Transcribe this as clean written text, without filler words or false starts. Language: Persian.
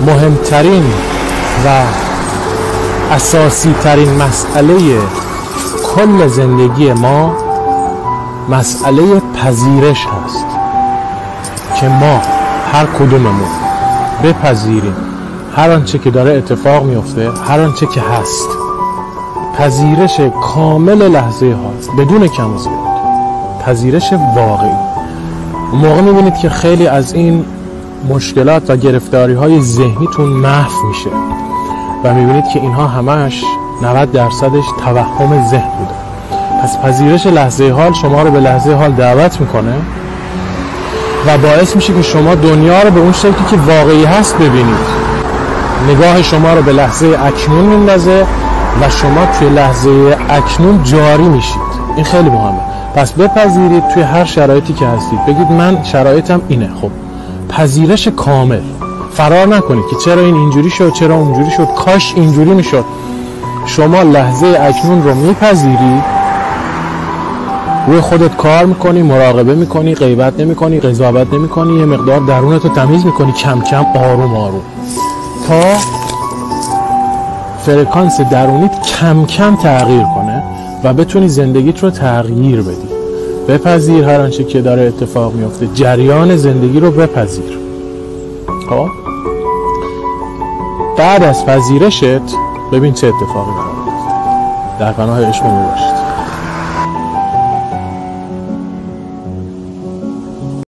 مهمترین و اساسی ترین مسئله کل زندگی ما مسئله پذیرش هست که ما هر کدوممون بپذیریم هر آنچه که داره اتفاق میفته، هر آنچه که هست، پذیرش کامل لحظه هاست بدون کم و زیاد، پذیرش واقعی. اون موقع میبینید که خیلی از این مشکلات و گرفتاری های ذهنیتون محو میشه و میبینید که اینها همش 90% توهم ذهن بوده. پس پذیرش لحظه حال شما رو به لحظه حال دعوت میکنه و باعث میشه که شما دنیا رو به اون شکلی که واقعی هست ببینید. نگاه شما رو به لحظه اکنون میندازه و شما توی لحظه اکنون جاری میشید. این خیلی مهمه. پس بپذیرید توی هر شرایطی که هستید، بگید من شرایطم اینه. خب پذیرش کامل. فرار نکنید که چرا این اینجوری شد، چرا اونجوری شد، کاش اینجوری میشد. شما لحظه اکنون رو میپذیری، روی خودت کار میکنی، مراقبه میکنی، غیبت نمیکنی، قضاوت نمیکنی، یه مقدار درونت رو تمیز میکنی، کم کم آروم آروم تا فرکانس درونیت کم کم تغییر کنه و بتونی زندگیت رو تغییر بدی. بپذیر هر آنچه که داره اتفاق میفته، جریان زندگی رو بپذیر. خب بعد از پذیرشت ببین چه اتفاقی برات میفته. در پناه عشق باشید.